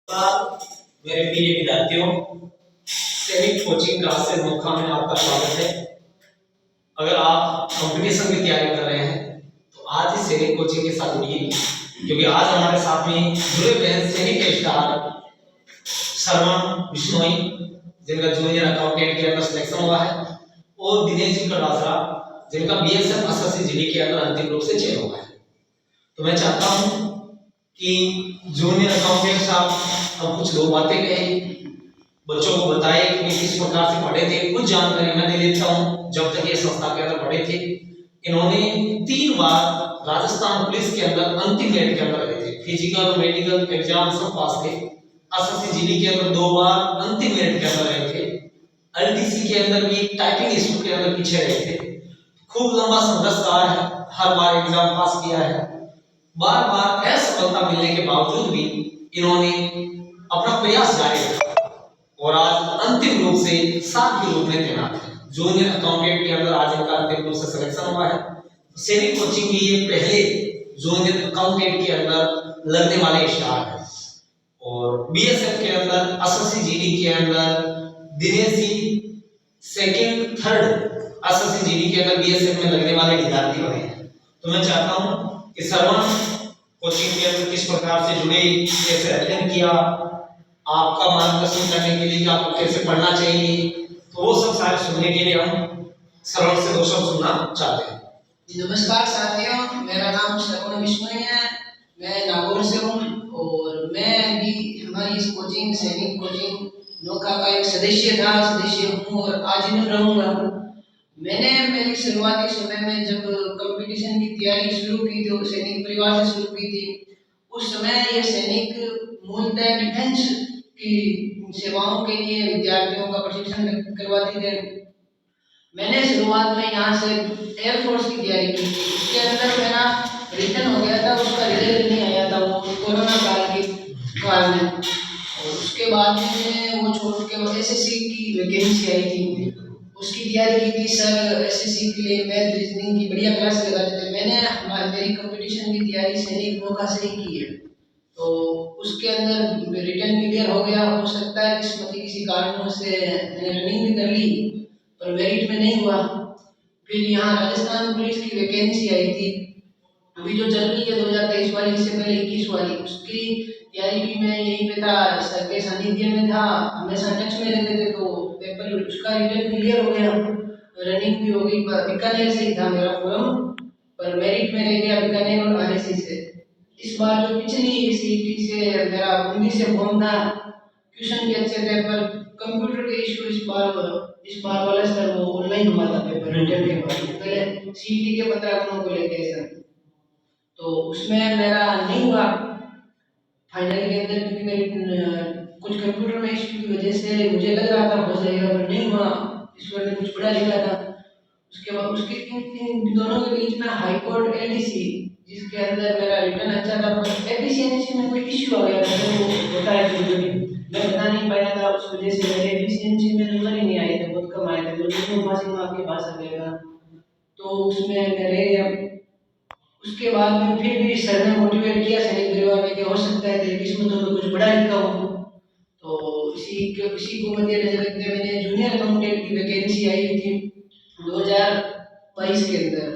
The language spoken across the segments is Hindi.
नमस्कार मेरे प्रिय विद्यार्थियों, सैनिक कोचिंग क्लास से मौका में आपका स्वागत है। अगर आप कंपटीशन की तैयारी कर रहे हैं तो आज इस सैनिक कोचिंग के साथ जुड़िए, क्योंकि आज हमारे साथ में जुड़े हुए हैं सैनिक के स्टार श्रवण बिश्नोई, जिनका जूनियर अकाउंटेंट के अंदर सिलेक्शन हुआ है, और दिनेश जी कड़ासरा, जिनका बीएसएफ एसएससी जीडी के अंदर अंतिम रूप से चयन हुआ है। तो मैं चाहता हूं कि जूनियर अकाउंटेंट साहब हम कुछ दो बातें कहें, बच्चों को बताए कि वे किस प्रकार से पढ़े थे। कुछ जानकारी मैं दे देता हूं। जब तक ये संस्था के अंदर पढ़े थे, इन्होंने 3 बार राजस्थान पुलिस के अंदर अंतिम मेरिट के अंदर रहे थे। फिजिकल मेडिकल एग्जाम सब पास थे। एसएससी जीडी के अंदर 2 बार अंतिम मेरिट के अंदर रहे थे। एलडीसी के अंदर भी टाइपिंग स्कूल के अंदर पीछे रहे थे। खूब लंबा संघर्ष रहा है, हर बार एग्जाम पास किया है। बार बार असफलता मिलने के बावजूद भी इन्होंने अपना प्रयास जारी रखा और आज अंतिम रूप से साथ के रूप में तैनात है। जूनियर अकाउंटेंट के अंदर आज इनका अंतिम रूप से सिलेक्शन हुआ है। सैनिक कोचिंग की ये पहले जूनियर अकाउंटेंट के अंदर लगने वाले स्टार है। और बीएसएफ के अंदर एसएससी जीडी के अंदर Dinesh ji second third SSC GD के अंदर बीएसएफ में लगने वाले विद्यार्थी बने हैं। तो मैं चाहता हूं कि श्रवण कोचिंग के अंदर किस प्रकार से जुड़े, कैसे अध्ययन किया, आपका मार्गदर्शन करने के लिए कि आपको कैसे पढ़ना चाहिए, तो वो सब सारे सुनने के लिए हम श्रवण से 2 शब्द सुनना चाहते हैं। नमस्कार साथियों, मेरा नाम श्रवण बिश्नोई है। मैं नागौर से हूँ और मैं भी हमारी इस कोचिंग सैनिक कोचिंग नौका का एक सदस्य हूँ और आजीवन रहूँगा। मैंने मेरी शुरुआती समय में जब कंपटीशन की तैयारी शुरू की तो सैनिक परिवार से शुरू की थी। उस समय ये सैनिक मूलतः डिफेंस की सेवाओं के लिए विद्यार्थियों का प्रशिक्षण करवाते थे। मैंने शुरुआत में यहाँ से एयरफोर्स की तैयारी की थी। उसके अंदर मेरा रिटर्न हो गया था, उसका रिजल्ट नहीं आया था, वो कोरोना काल के कारण। और उसके बाद में वो छोड़ के एसएससी की वैकेंसी आई थी, उसकी तैयारी की थी। सर एसएससी के लिए मैथ रीजनिंग की बढ़िया क्लास लगाते थे। मैंने मेरी कंपटीशन की तैयारी सैनिक नौका से ही की है, तो उसके अंदर रिटर्न क्लियर हो गया। हो सकता है किस्मती किसी कारणों से मैंने रनिंग भी कर ली पर मेरिट में नहीं हुआ। फिर यहाँ राजस्थान पुलिस की वैकेंसी आई थी, अभी जो चल रही है 2023 वाली, इससे पहले 21 वाली, उसकी तैयारी भी मैं यहीं पे था, सर के सानिध्य में था, हमेशा टच में रहते थे। तो पेपर उसका रिटर्न क्लियर हो गया, रनिंग भी हो गई। बीकानेर से ही था मेरा फॉर्म, पर मेरिट में रह गया बीकानेर और आरएससी से। इस बार जो पिछली सीईटी से मेरा बूंदी से फॉर्म था, क्वेश्चन भी अच्छे थे पर कंप्यूटर के इशू इस बार वाला सर वो ऑनलाइन हुआ था पेपर रिटर्न के बाद। पहले सीईटी के 15 गुणों को लेके सर, तो उसमें मेरा नहीं हुआ फाइनल के अंदर, क्योंकि मेरे कुछ कंप्यूटर में इशू की वजह से मुझे लग रहा था हो जाएगा पर नहीं हुआ। ईश्वर ने कुछ पढ़ा लिखा था। उसके बाद उसके इन दोनों के बीच में हाई कोर्ट एलडीसी, जिसके अंदर मेरा रिटर्न अच्छा था पर एफिशिएंसी में कोई इशू आ गया था। वो होता है कभी मैं बता नहीं पाया था, उस वजह से मेरे एफिशिएंसी में नंबर ही नहीं आए थे, बहुत कम आए थे। जो पासिंग में आपके पास आ गया, तो उसमें मेरे उसके बाद में फिर भी सर ने मोटिवेट किया सैनिक परिवार में कि हो सकता है तेरी किस्मतों में कुछ बड़ा लिखा हो। तो इसी को मद्देनजर रखते हुए मैंने जूनियर अकाउंटेंट की वैकेंसी आई थी 2022 के अंदर।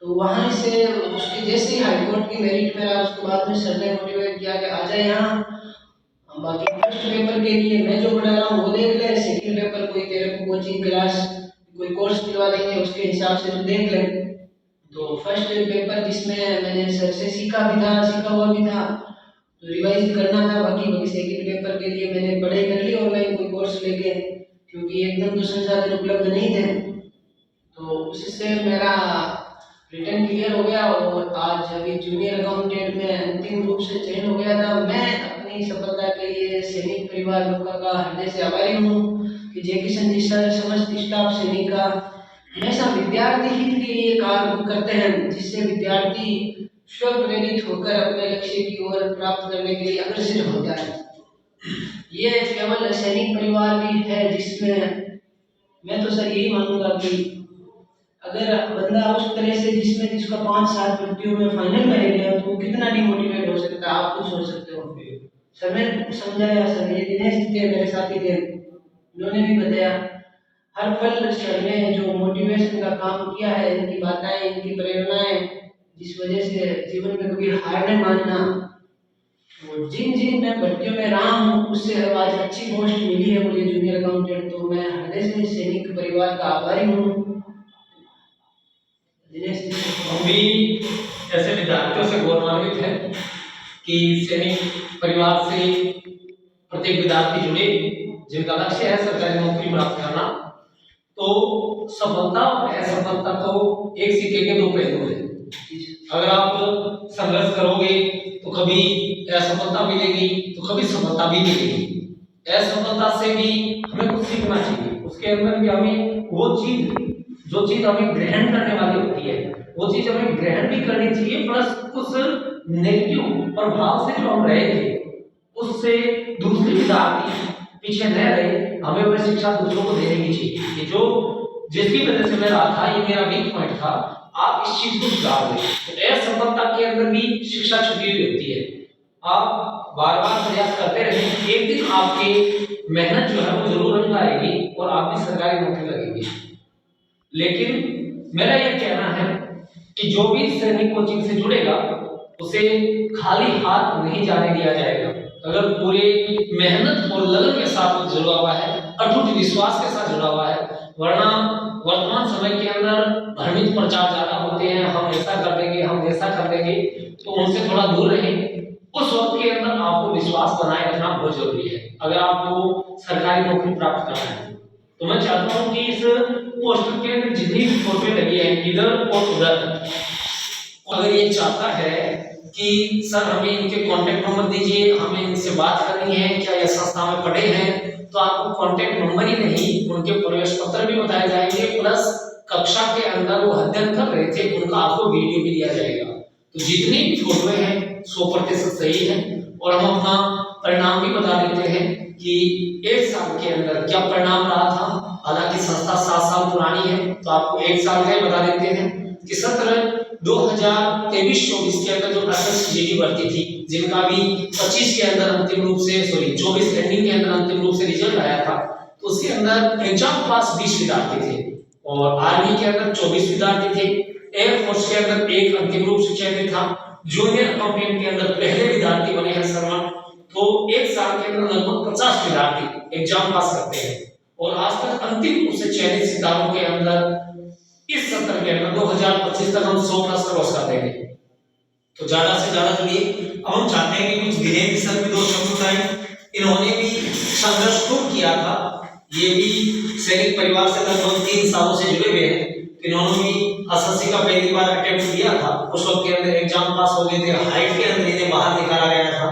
तो वहाँ से उसके जैसे ही हाईकोर्ट की मेरिट में रहा, उसके बाद में सर ने मोटिवेट किया कि आ जाए यहाँ, बाकी फर्स्ट पेपर के लिए मैं जो पढ़ा रहा हूँ वो देख ले, सेकंड पेपर कोई तेरे को कोचिंग क्लास कोई कोर्स दिलवा देंगे, उसके हिसाब से तो देख ले। तो फर्स्ट पेपर जिसमें मैंने सर से सीखा हुआ भी था, तो रिवाइज करना था। बाकी सेकंड पेपर के लिए मैंने पढ़ाई कर ली ऑनलाइन कोई कोर्स लेके, क्योंकि एकदम तो संसाधन उपलब्ध नहीं थे। तो उससे मेरा रिटर्न क्लियर हो गया और आज अभी जूनियर अकाउंटेंट में अंतिम रूप से चयन हो गया था। मैं अपनी सफलता के लिए सैनिक परिवार नौका का हृदय से आभारी हूँ कि जय किशन जी सर, समस्त स्टाफ सैनिक का हमेशा विद्यार्थी हित के लिए काम करते हैं, जिससे विद्यार्थी स्व प्रेरित होकर अपने लक्ष्य की ओर प्राप्त करने के लिए अग्रसर होता है। ये केवल सैनिक परिवार भी है जिसमें मैं तो सर यही मानूंगा कि अगर बंदा उस तरह से जिसका 5-7 व्यक्तियों में फाइनल में रह गया तो वो कितना डिमोटिवेट हो सकता है, आप खुद सोच सकते हो। सर ने समझाया, सर ये दिनेश थे मेरे साथी थे, उन्होंने भी बताया। हर पल सर ने जो मोटिवेशन का काम किया है, इनकी बातें, इनकी प्रेरणाएं, जिस वजह से जीवन में कभी हार नहीं मानना, और जिन जिन मैं भर्तियों में रहा हूँ उससे आज अच्छी पोस्ट मिली है मुझे जूनियर अकाउंटेंट, तो मैं हृदय से सैनिक परिवार का आभारी हूँ। दिनेश जी, हम भी ऐसे विद्यार्थियों से गौरवान्वित हैं कि सैनिक परिवार से प्रत्येक विद्यार्थी जुड़े जिनका लक्ष्य है सरकारी नौकरी प्राप्त करना। तो सफलता और असफलता तो एक सिक्के के दो पहलू हैं। अगर आप संघर्ष करोगे तो कभी असफलता मिलेगी तो कभी सफलता भी मिलेगी। असफलता से भी हमें कुछ सीखना चाहिए, उसके अंदर भी हमें वो चीज जो चीज हमें ग्रहण करने वाली होती है वो चीज हमें ग्रहण भी करनी चाहिए, प्लस उस नेगेटिव प्रभाव से जो हम रहे थे उससे दूसरे विद्यार्थी पीछे न रहे, हमें वह शिक्षा दूसरों को देने की चाहिए कि जो जिसकी वजह से मैं रहा था, ये मेरा वीक पॉइंट था, आप इस चीज को सुधार दें। तो असफलता के अंदर भी शिक्षा छुपी हुई होती है। आप बार बार प्रयास करते रहें, एक दिन आपकी मेहनत जो है वो जरूर रंग लाएगी और आप भी सरकारी नौकरी लगेंगे। लेकिन मेरा यह कहना है कि जो भी सैनिक कोचिंग से जुड़ेगा उसे खाली हाथ नहीं जाने दिया जाएगा। अगर पूरे मेहनत और लगन के साथ जुड़ा हुआ है, अटूट विश्वास के साथ जुड़ा हुआ है, वरना वर्तमान समय के अंदर भ्रमित प्रचार ज्यादा होते हैं, हम ऐसा कर देंगे, हम ऐसा कर देंगे, तो उनसे थोड़ा दूर रहें। उस वक्त के अंदर आपको विश्वास बनाए रखना बहुत जरूरी है अगर आपको सरकारी नौकरी प्राप्त करना है। तो मैं चाहता हूं कि इस पोस्टर के अंदर जितनी फोटो लगी है इधर और उधर, अगर ये चाहता है कि सर हमें इनके कांटेक्ट नंबर दीजिए, हमें इनसे बात करनी है, क्या ये संस्था में पढ़े हैं, तो आपको कांटेक्ट नंबर ही नहीं उनके प्रवेश पत्र भी बताए जाएंगे, प्लस कक्षा के अंदर वो अध्ययन कर रहे थे उनका आपको वीडियो भी दिया जाएगा। तो जितनी भी फोटो हैं 100% सही है। और हम अपना परिणाम भी बता देते हैं कि एक साल के अंदर क्या परिणाम रहा था। हालांकि संस्था 7 साल पुरानी है तो आपको एक साल का बता देते हैं कि सत्र 2023-24 के अंदर जो एसएसजीडी भर्ती थी, जिनका भी 25 के अंदर अंतिम रूप से 24 एंडिंग के अंदर अंतिम रूप से रिजल्ट आया था, तो उसके अंदर एग्जाम पास 20 विद्यार्थी थे और आर्मी के अंदर 24 विद्यार्थी थे, एयरफोर्स के अंदर एक अंतिम रूप से चयनित था, जूनियर अकाउंटेंट के अंदर पहले विद्यार्थी बने हैं सरवण। तो एक साल के अंदर लगभग 50 विद्यार्थी एग्जाम पास करते हैं और आज तक अंतिम रूप से चयनित सितारों के अंदर इस सत्र के अंदर 2025 तक हम 100+ क्रॉस कर देंगे। तो ज्यादा से ज्यादा जुड़िए। अब हम चाहते हैं कि कुछ विनय सर भी 2 शब्द बताएं। इन्होंने भी संघर्ष खूब किया था, ये भी सैनिक परिवार से लगभग 3 सालों से जुड़े हुए हैं। इन्होंने भी एसएससी का पहली बार अटेम्प्ट किया था, उस वक्त के अंदर एग्जाम पास हो गए थे, हाइट के अंदर इन्हें बाहर निकाला गया था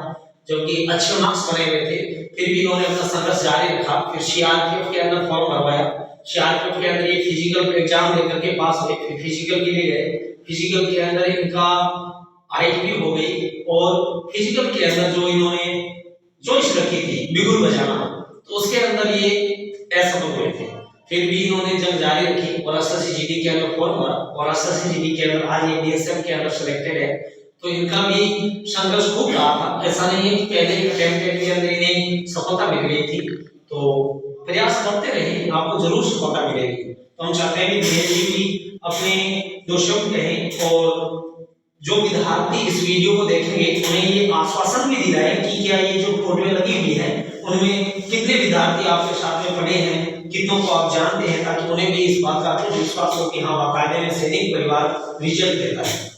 जबकि अच्छे मार्क्स बने हुए थे, फिर भी इन्होंने अपना संघर्ष जारी रखा। फिर सीआरपीएफ के अंदर फॉर्म भरवाया, सीआरपीएफ के अंदर ये फिजिकल एग्जाम देकर के पास हुए, फिर फिजिकल के लिए गए, फिजिकल के अंदर इनका हाइट भी हो गई और फिजिकल के अंदर जो इन्होंने चॉइस रखी थी बिगुल बजाना, तो उसके अंदर ये असफल हुए थे। फिर भी इन्होंने जंग जारी रखी और एसएससीजीडी के अंदर फॉर्म भरा और एसएससीजीडी के अंदर आज ये बीएसएफ के अंदर सिलेक्टेड है। तो इनका भी संघर्ष खूब रहा था, ऐसा नहीं है कि पहले ही अटेम्प्ट के अंदर इन्हें सफलता मिल गई थी। तो प्रयास करते रहे, आपको जरूर सफलता मिलेगी। तो हम चाहते हैं कि धीरे भी अपने 2 शब्द कहें और जो विद्यार्थी इस वीडियो को देखेंगे उन्हें ये आश्वासन भी दिलाएं कि क्या ये जो फोटो लगी हुई है उनमें कितने विद्यार्थी आपके साथ में पढ़े हैं, कितनों को आप जानते हैं, ताकि उन्हें भी इस बात का विश्वास हो कि हाँ बाकायदे में सैनिक परिवार रिजल्ट देता है।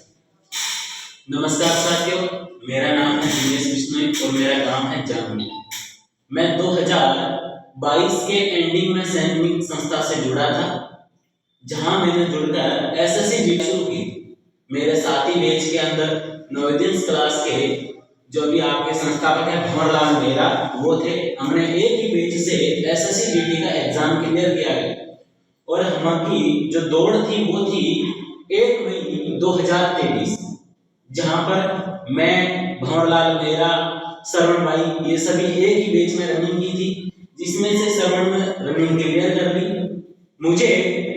नमस्कार साथियों, मेरा नाम है दिनेश बिश्नोई और मेरा गांव है जामुनी। मैं 2022 के एंडिंग में सैनिक संस्था से जुड़ा था, जहां मैंने जुड़कर एसएससीजीडी शुरू की। मेरे साथी बैच के अंदर 9वीं क्लास के जो भी आपके संस्थापक है भंवरलाल मेहरा वो थे। हमने एक ही बैच से एसएससीजीडी का एग्जाम क्लियर किया है और हमारी जो दौड़ थी वो थी 1 मई 2023, जहां पर मैं भंवरलाल मेहरा सरवण भाई ये सभी एक ही बैच में रनिंग की थी, जिसमें से सरवण में रनिंग क्लियर कर ली। मुझे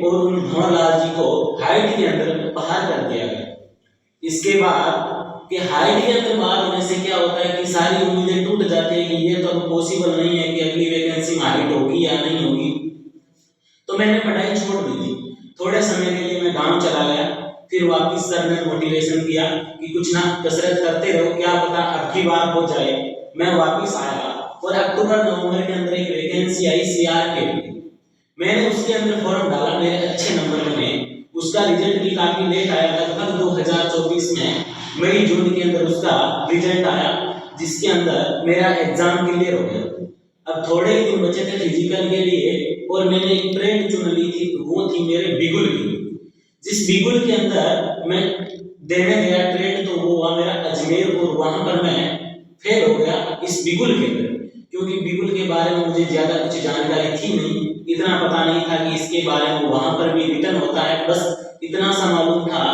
और उन भंवरलाल जी को हाइट के अंदर बाहर कर दिया गया। इसके बाद कि हाइट के अंदर बात होने से क्या होता है कि सारी उम्मीदें टूट जाती है कि ये तो अब पॉसिबल नहीं है कि अगली वैकेंसी में हाइट होगी या नहीं होगी। तो मैंने पढ़ाई छोड़ दी थी। थोड़े समय के लिए मैं गांव चला गया, फिर वापस सर ने मोटिवेशन किया कि कुछ ना कसरत करते रहो, क्या पता अब की बार हो जाए। मैं वापस आया और अक्टूबर नवंबर के अंदर एक वैकेंसी आई सीआर के लिए। मैंने उसके अंदर फॉर्म डाला, मेरे अच्छे नंबर बने। उसका रिजल्ट भी काफी लेट आया, लगभग 2024 में मई जून के अंदर उसका रिजल्ट आया, जिसके अंदर मेरा एग्जाम क्लियर हो गया। अब थोड़े ही दिन बचे थे फिजिकल के लिए और मैंने एक ट्रेड चुन ली थी, वो थी मेरे बिगुल की। जिस बिगुल के अंदर मैं देने गया ट्रेड तो वो हुआ मेरा अजमेर और वहां पर मैं फेल हो गया इस बिगुल के अंदर, क्योंकि बिगुल के बारे में मुझे ज्यादा कुछ जानकारी थी नहीं। इतना पता नहीं था कि इसके बारे में वहां पर भी रिटर्न होता है, बस इतना सा मालूम था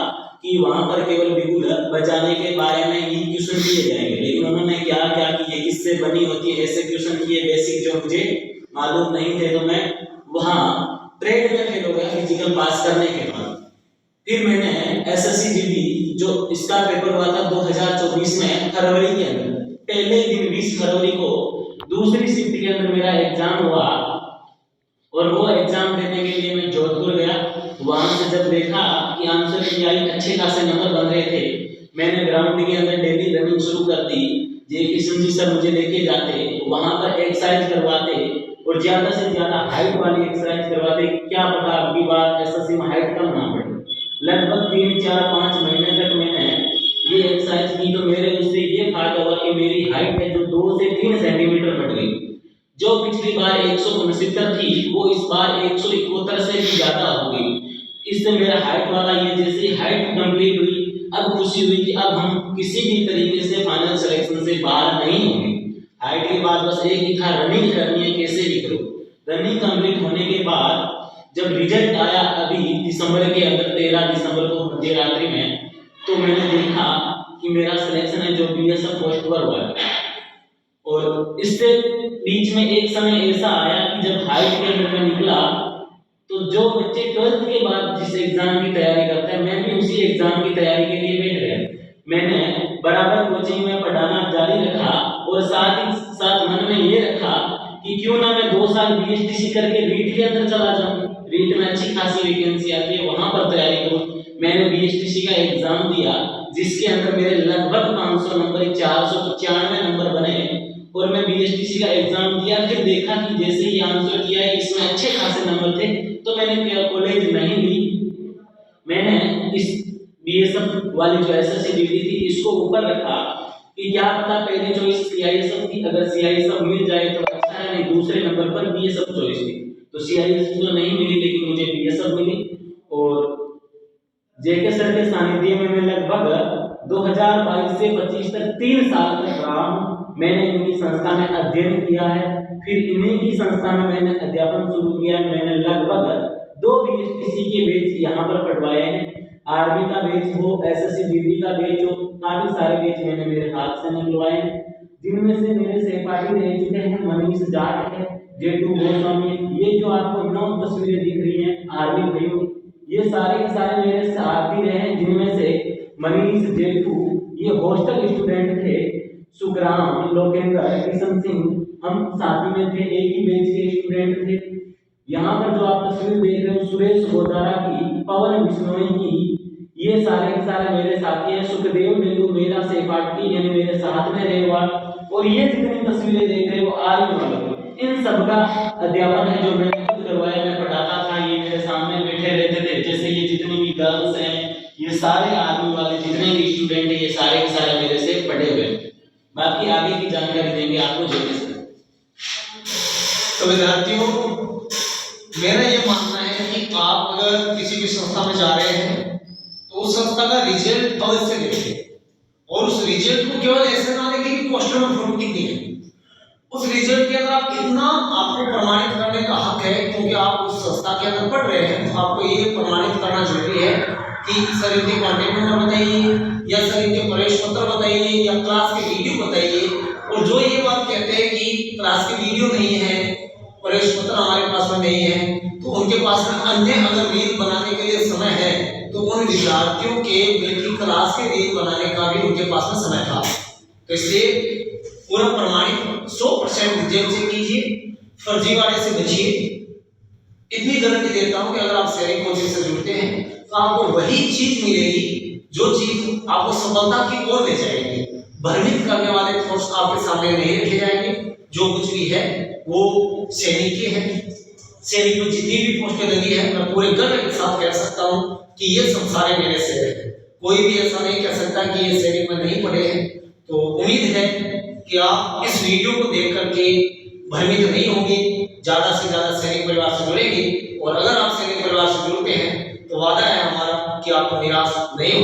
कि वहां पर केवल बिगुल बजाने के बारे में ही क्वेश्चन किए जाएंगे। लेकिन उन्होंने क्या क्या कि ये किससे बनी होती है ऐसे क्वेश्चन किए बेसिक जो मुझे मालूम नहीं थे। तो मैं वहां ट्रेड में फेल हो गया फिजिकल पास करने के बाद। फिर मैंने एसएससी जीडी जो इसका पेपर हुआ था 2024 में फरवरी के अंदर, पहले दिन 20 फरवरी को दूसरी शिफ्ट के अंदर मेरा एग्जाम हुआ और वो एग्जाम देने के लिए मैं जोधपुर गया। वहां से जब देखा कि आंसर की आई अच्छे खासे नंबर बन रहे थे, मैंने ग्राउंड के अंदर डेली रनिंग शुरू कर दी। जे किशन जी सर मुझे लेके जाते, वहां पर एक्सरसाइज करवाते और ज्यादा से ज्यादा हाइट वाली एक्सरसाइज करवाते। क्या पता अगली बार एसएससी में हाइट कम ना पड़े। लगभग 3, 4, 5 महीने तक मैंने ये एक्सरसाइज की, तो मेरे उससे ये फायदा हुआ कि मेरी हाइट है जो 2 से 3 सेंटीमीटर बढ़ गई। जो पिछली बार 169 थी वो इस बार 171 से भी ज्यादा हो गई। इससे मेरा हाइट वाला ये जैसे हाइट कंप्लीट हुई, अब खुशी हुई कि अब हम किसी भी तरीके से फाइनल सिलेक्शन से बाहर नहीं होंगे। हाइट के बाद बस एक ही था, रनिंग करनी है, कैसे भी करो। रनिंग कंप्लीट होने के बाद जब रिजल्ट आया अभी दिसंबर के अंदर 13 दिसंबर को मध्य रात्रि में, तो मैंने देखा कि मेरा सिलेक्शन है जो बीएसएफ पोस्ट पर हुआ है। और इससे बीच में एक समय ऐसा आया कि जब हाइट के अंदर में निकला तो जो बच्चे 12th के बाद जिस एग्जाम की तैयारी करते हैं, मैं भी उसी एग्जाम की तैयारी के लिए बैठ गया। मैंने बराबर कोचिंग में पढ़ाना जारी रखा और साथ ही साथ मन में ये रखा कि क्यों ना मैं 2 साल बीएसटीसी करके रीट के अंदर चला जाऊं। रीट में अच्छी खासी वैकेंसी आती है, वहां पर तैयारी करूं। मैंने बीएसटीसी का एग्जाम दिया जिसके अंदर मेरे लगभग 500 नंबर 495 नंबर बने और मैं बीएसटीसी का एग्जाम दिया। फिर देखा कि जैसे ही आंसर किया है इसमें अच्छे खासे नंबर थे, तो मैंने कॉलेज नहीं ली। मैंने इस बीएसएफ वाली जो एसएससी जीडी थी इसको ऊपर रखा कि क्या पता पहली चॉइस सीआईएसएफ थी, अगर सीआईएसएफ मिल जाए तो अच्छा है, नहीं दूसरे नंबर पर बीएसएफ चॉइस थी। तो सीआईएसएफ तो नहीं मिली लेकिन मुझे बीएसएफ मिली। और जेके सर के सानिध्य में मैं लगभग 2022 से 25 तक 3 साल तक रहा हूं। मैंने इनकी संस्था में अध्ययन किया है, फिर इन्हीं की संस्था में मैंने अध्यापन शुरू किया। मैंने लगभग 2 बीएसटीसी के बैच यहाँ पर पढ़वाए हैं। आर्मी का बैच हो, एसएससी जीडी का बैच हो, काफी सारे बैच मैंने मेरे हाथ से निकलवाए हैं, जिनमें से मेरे सहपाठी रह चुके हैं मनीष जाट है, जेटू गोस्वामी। ये जो आपको 9 तस्वीरें दिख रही हैं आर्मी भाइयों, ये सारे के सारे मेरे साथी रहे, जिनमें से मनीष, जेटू ये हॉस्टल स्टूडेंट थे, सुखराम, लोकेंद्र, किशन सिंह हम साथी में थे, एक ही बैच के स्टूडेंट थे। यहाँ पर जो आप तस्वीर देख रहे हो सुरेश गोदारा की, पवन बिश्नोई की, ये सारे के सारे मेरे साथी हैं। सुखदेव डेलू मेरा सहपाठी यानी मेरे साथ में रहेगा। और ये जितनी तस्वीरें देख रहे हो आर्मी वालों, इन सबका अध्यापन है जो मैंने खुद करवाया, मैं पढ़ाता था। ये मेरे सामने बैठे रहते थे, जैसे ये जितनी भी गर्ल्स हैं, ये सारे आर्मी वाले जितने भी स्टूडेंट हैं, ये सारे के सारे मेरे से पढ़े हुए हैं। बाकी आगे की जानकारी देंगे आपको जेके सर। तो विद्यार्थियों, मेरा ये मानना है कि आप अगर किसी भी संस्था में जा रहे हैं तो उस संस्था का रिजल्ट अवश्य देखें और उस रिजल्ट को केवल ऐसे ना देखें कि पोस्टर में फोटो कितनी है। उस रिजल्ट के अंदर आप कितना आपको प्रमाणित करने का हक है, क्योंकि आप उस संस्था के अंदर पढ़ रहे हैं, तो आपको ये प्रमाणित करना जरूरी है कि सर इनके कॉन्टेक्ट नंबर बताइए, या सर इनके प्रवेश पत्र बताइए, या क्लास के वीडियो बताइए। और जो ये बात कहते हैं कि क्लास के वीडियो नहीं है, प्रवेश पत्र हमारे पास में नहीं है, तो उनके पास में अन्य अगर रील बनाने के लिए समय है तो उन विद्यार्थियों के बेटी क्लास के दिन बनाने का भी उनके पास में समय था। तो इसलिए पूरा प्रमाणित 100% विजय से कीजिए, फर्जीवाड़े से बचिए। इतनी गारंटी देता हूं कि अगर आप सैनिक कोचिंग से जुड़ते हैं तो आपको वही चीज मिलेगी जो चीज आपको सफलता की ओर ले जाएगी। भ्रमित करने वाले थॉट्स आपके सामने नहीं रखे जाएंगे। जो कुछ भी है वो सैनिक के है। सैनिक में जितनी भी पोस्टें लगी है मैं पूरे गर्व के साथ कह सकता हूं कि ये सब सारे मेरे से है। कोई भी ऐसा नहीं कह सकता कि ये सैनिक में नहीं पढ़े हैं। तो उम्मीद है कि आप इस वीडियो को देख करके भ्रमित नहीं होंगे, ज्यादा से ज्यादा सैनिक परिवार से जुड़ेंगे। और अगर आप सैनिक परिवार से जुड़ते हैं तो वादा है हमारा कि आपको निराश नहीं